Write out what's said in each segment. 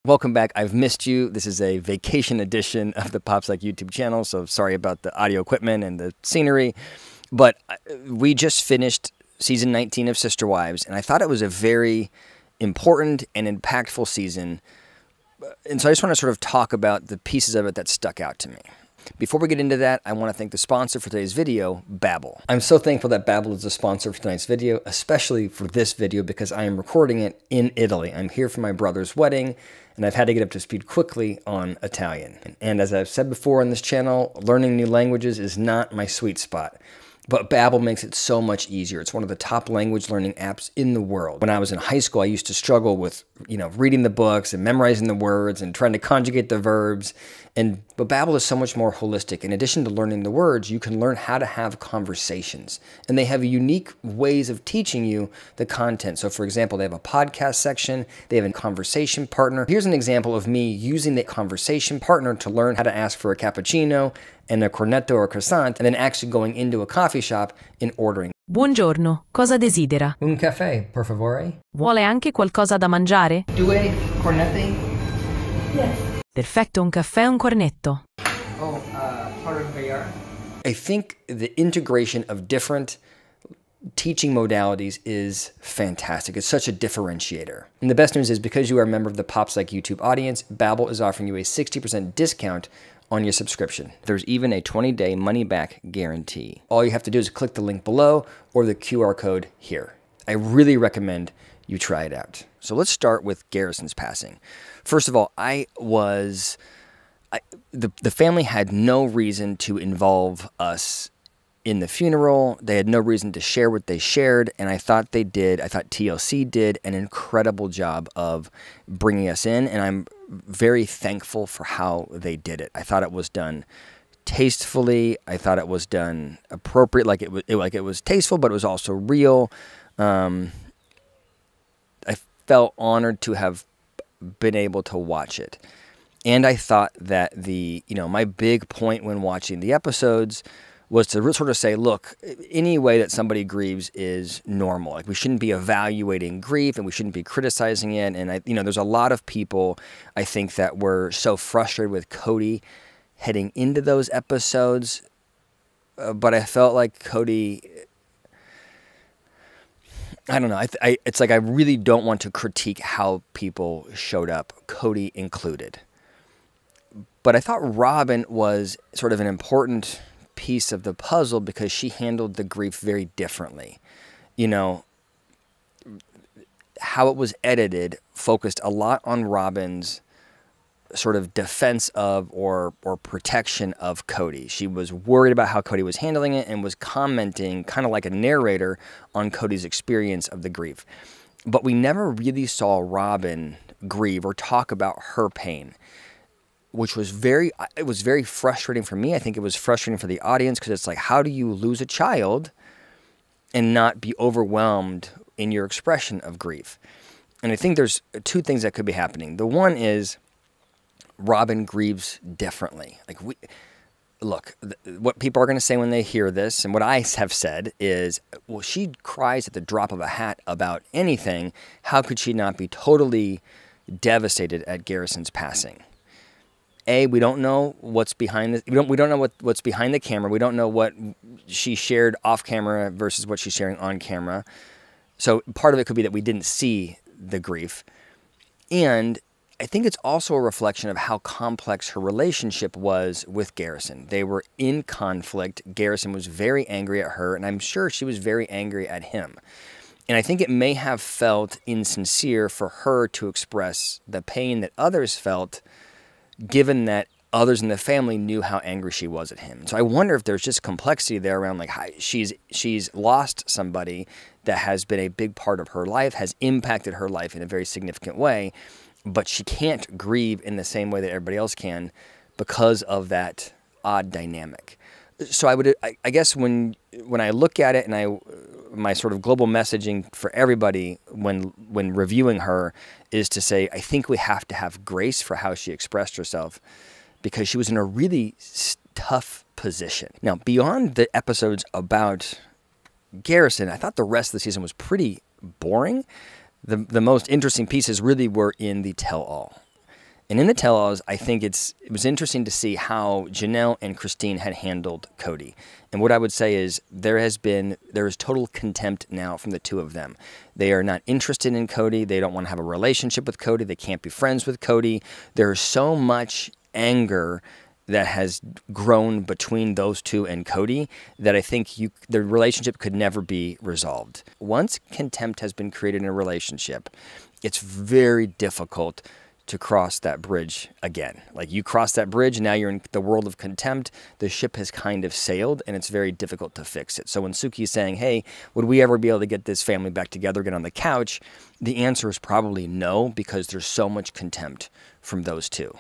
Welcome back. I've missed you. This is a vacation edition of the PSYCH YouTube channel, so sorry about the audio equipment and the scenery. But we just finished season 19 of Sister Wives, and I thought it was a very important and impactful season. And so I just want to sort of talk about the pieces of it that stuck out to me. Before we get into that, I want to thank the sponsor for today's video, Babbel. I'm so thankful that Babbel is the sponsor for tonight's video, especially for this video because I am recording it in Italy. I'm here for my brother's wedding, and I've had to get up to speed quickly on Italian. And as I've said before on this channel, learning new languages is not my sweet spot. But Babbel makes it so much easier. It's one of the top language learning apps in the world. When I was in high school, I used to struggle with, reading the books and memorizing the words and trying to conjugate the verbs. But Babbel is so much more holistic. In addition to learning the words, you can learn how to have conversations. And they have unique ways of teaching you the content. So for example, they have a podcast section. They have a conversation partner. Here's an example of me using the conversation partner to learn how to ask for a cappuccino and a cornetto or croissant, and then actually going into a coffee shop and ordering. Buongiorno, cosa desidera? Un caffè, per favore. Vuole anche qualcosa da mangiare? Due cornetti? Yes. Perfetto, un caffè e un cornetto. Oh, part of VR. I think the integration of different teaching modalities is fantastic. It's such a differentiator. And the best news is because you are a member of the PSYCH YouTube audience, Babbel is offering you a 60% discount on your subscription. There's even a 20-day money-back guarantee. All you have to do is click the link below or the QR code here. I really recommend you try it out. So let's start with Garrison's passing. First of all, the family had no reason to involve us in the funeral. They had no reason to share what they shared, and I thought TLC did an incredible job of bringing us in, and I'm very thankful for how they did it. I thought it was done tastefully. I thought it was done appropriate, like it was tasteful, but it was also real. I felt honored to have been able to watch it. And I thought that my big point when watching the episodes was to sort of say, look, any way that somebody grieves is normal. Like, we shouldn't be evaluating grief and we shouldn't be criticizing it. And there's a lot of people, I think, that were so frustrated with Kody heading into those episodes. But I felt like Kody, I don't know. It's like I really don't want to critique how people showed up, Kody included. But I thought Robyn was sort of an important piece of the puzzle because she handled the grief very differently. How it was edited focused a lot on Robyn's sort of defense of or protection of Kody. She was worried about how Kody was handling it and was commenting kind of like a narrator on Kody's experience of the grief. But we never really saw Robyn grieve or talk about her pain, which was very frustrating for me. I think it was frustrating for the audience because it's like, how do you lose a child and not be overwhelmed in your expression of grief? And I think there's two things that could be happening. The one is Robyn grieves differently. Look, what people are going to say when they hear this, and what I have said is, well, she cries at the drop of a hat about anything. How could she not be totally devastated at Garrison's passing? We don't know what's behind this. We don't know what's behind the camera. We don't know what she shared off camera versus what she's sharing on camera. So part of it could be that we didn't see the grief. And I think it's also a reflection of how complex her relationship was with Garrison. They were in conflict. Garrison was very angry at her, and I'm sure she was very angry at him. And I think it may have felt insincere for her to express the pain that others felt, given that others in the family knew how angry she was at him. So I wonder if there's just complexity there around, like, she's lost somebody that has been a big part of her life, has impacted her life in a very significant way, but she can't grieve in the same way that everybody else can because of that odd dynamic. So I guess when I look at it, and my sort of global messaging for everybody when reviewing her is to say, I think we have to have grace for how she expressed herself because she was in a really tough position. Now, beyond the episodes about Garrison, I thought the rest of the season was pretty boring. The most interesting pieces really were in the tell-all. And in the tell-alls, I think it was interesting to see how Janelle and Christine had handled Kody. And what I would say is there is total contempt now from the two of them. They are not interested in Kody. They don't want to have a relationship with Kody. They can't be friends with Kody. There's so much anger that has grown between those two and Kody that I think the relationship could never be resolved. Once contempt has been created in a relationship, it's very difficult to cross that bridge again. Like, you cross that bridge, now you're in the world of contempt, the ship has kind of sailed, and it's very difficult to fix it. So when Suki's saying, hey, would we ever be able to get this family back together, get on the couch? The answer is probably no, because there's so much contempt from those two.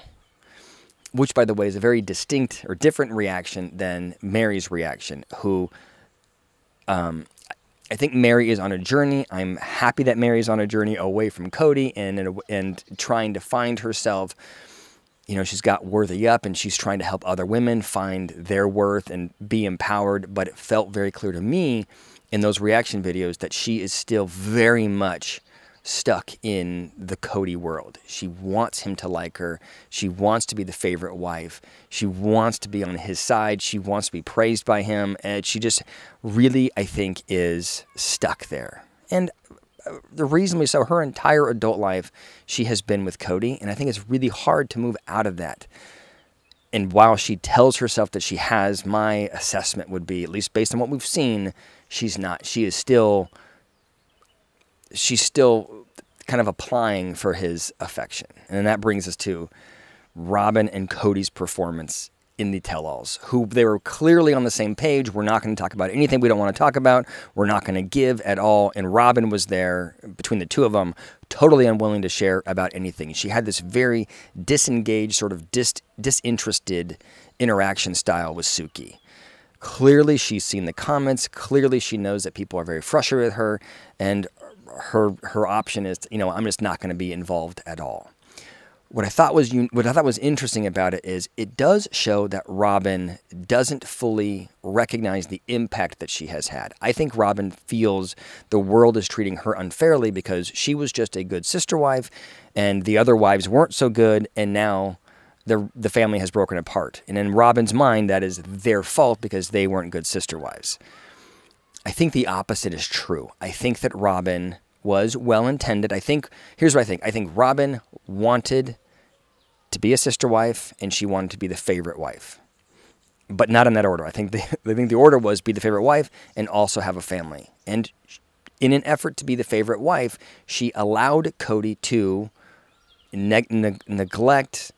Which, by the way, is a very distinct or different reaction than Meri's reaction, who I think Meri is on a journey. I'm happy that Meri's on a journey away from Kody and trying to find herself. You know, she's got Worthy Up, and she's trying to help other women find their worth and be empowered. But it felt very clear to me in those reaction videos that she is still very much stuck in the Kody world. She wants him to like her. She wants to be the favorite wife. She wants to be on his side. She wants to be praised by him. And she just really, I think, is stuck there. And reasonably so, her entire adult life, she has been with Kody. And I think it's really hard to move out of that. And while she tells herself that she has, my assessment would be, at least based on what we've seen, she's not. She's still kind of applying for his affection. And that brings us to Robyn and Kody's performance in the tell-alls, who they were clearly on the same page. We're not going to talk about anything we don't want to talk about. We're not going to give at all. And Robyn was there, between the two of them, totally unwilling to share about anything. She had this very disengaged, sort of disinterested interaction style with Suki. Clearly, she's seen the comments. Clearly, she knows that people are very frustrated with her, and her option is, you know, I'm just not going to be involved at all. What I thought was interesting about it is it does show that Robyn doesn't fully recognize the impact that she has had. I think Robyn feels the world is treating her unfairly because she was just a good sister wife, and the other wives weren't so good, and now the family has broken apart. And in Robyn's mind, that is their fault because they weren't good sister wives. I think the opposite is true. I think that Robyn was well-intended. Here's what I think. I think Robyn wanted to be a sister wife, and she wanted to be the favorite wife. But not in that order. I think the order was be the favorite wife and also have a family. And in an effort to be the favorite wife, she allowed Kody to neglect,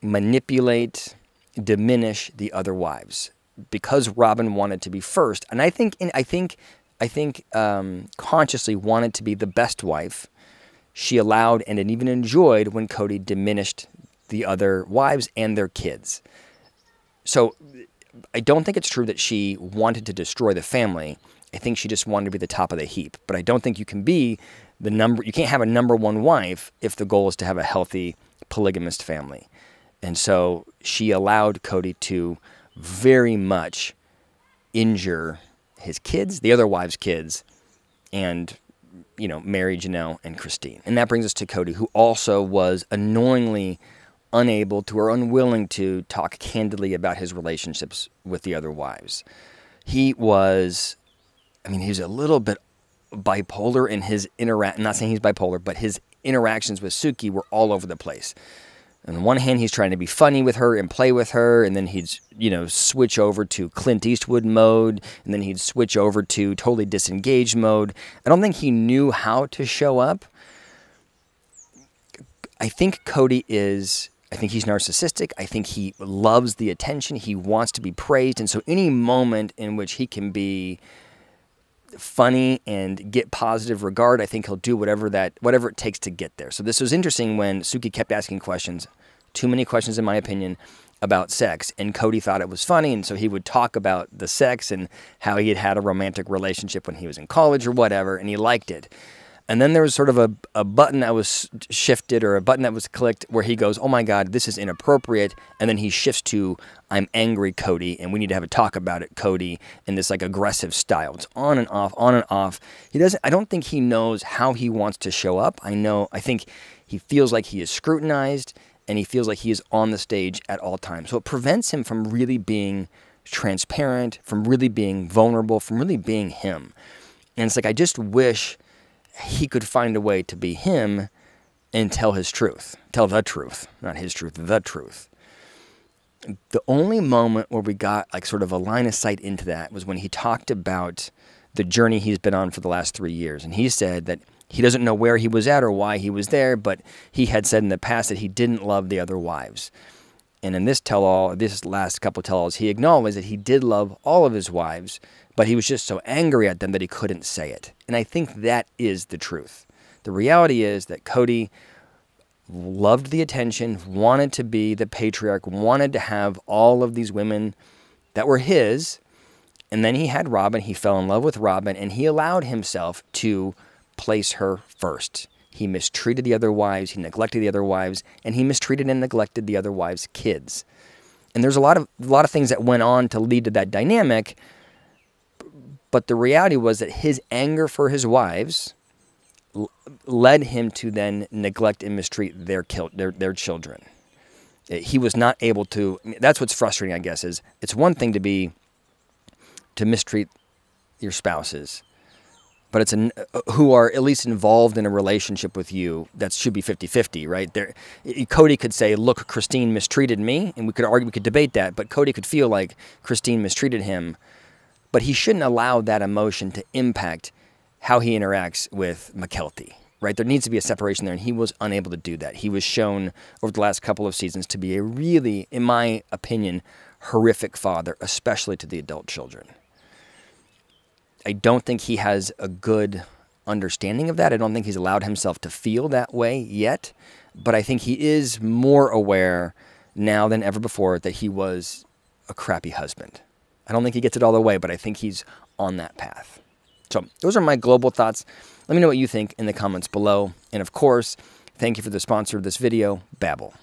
manipulate, diminish the other wives, because Robyn wanted to be first, and I think consciously wanted to be the best wife. She allowed and even enjoyed when Kody diminished the other wives and their kids. So I don't think it's true that she wanted to destroy the family. I think she just wanted to be the top of the heap. But I don't think you can be you can't have a number one wife if the goal is to have a healthy polygamist family. And so she allowed Kody to very much injure his kids, the other wives' kids, and, you know, Meri, Janelle, and Christine. And that brings us to Kody, who also was annoyingly unable to or unwilling to talk candidly about his relationships with the other wives. He was a little bit bipolar in his not saying he's bipolar, but his interactions with Suki were all over the place. On one hand, he's trying to be funny with her and play with her, and then he'd, switch over to Clint Eastwood mode, and then he'd switch over to totally disengaged mode. I don't think he knew how to show up. I think he's narcissistic. I think he loves the attention. He wants to be praised, and so any moment in which he can be funny and get positive regard, I think he'll do whatever it takes to get there. So this was interesting when Suki kept asking questions, too many questions in my opinion, about sex, and Kody thought it was funny, and so he would talk about the sex and how he had a romantic relationship when he was in college or whatever, and he liked it. And then there was sort of a button that was shifted, or a button that was clicked, where he goes, oh my God, this is inappropriate. And then he shifts to, I'm angry, Kody, and we need to have a talk about it, Kody, in this like aggressive style. It's on and off, on and off. I don't think he knows how he wants to show up. I think he feels like he is scrutinized, and he feels like he is on the stage at all times. So it prevents him from really being transparent, from really being vulnerable, from really being him. And it's like, I just wish he could find a way to be him and tell his truth. Tell the truth. Not his truth, the truth. The only moment where we got like sort of a line of sight into that was when he talked about the journey he's been on for the last 3 years. And he said that he doesn't know where he was at or why he was there, but he had said in the past that he didn't love the other wives. And in this tell-all, this last couple of tell-alls, he acknowledged that he did love all of his wives, but he was just so angry at them that he couldn't say it. And I think that is the truth. The reality is that Kody loved the attention, wanted to be the patriarch, wanted to have all of these women that were his. And then he had Robyn, he fell in love with Robyn, and he allowed himself to place her first. He mistreated the other wives, he neglected the other wives, and he mistreated and neglected the other wives' kids. And there's a lot of things that went on to lead to that dynamic, but the reality was that his anger for his wives led him to then neglect and mistreat their children. He was not able to. That's what's frustrating, I guess, is it's one thing to mistreat your spouses, but it's who are at least involved in a relationship with you that should be 50-50, right? Kody could say, look, Christine mistreated me, and we could argue, we could debate that, but Kody could feel like Christine mistreated him, but he shouldn't allow that emotion to impact how he interacts with Mykelti, right? There needs to be a separation there, and he was unable to do that. He was shown over the last couple of seasons to be a really, in my opinion, horrific father, especially to the adult children. I don't think he has a good understanding of that. I don't think he's allowed himself to feel that way yet, but I think he is more aware now than ever before that he was a crappy husband. I don't think he gets it all the way, but I think he's on that path. So those are my global thoughts. Let me know what you think in the comments below. And of course, thank you for the sponsor of this video, Babbel.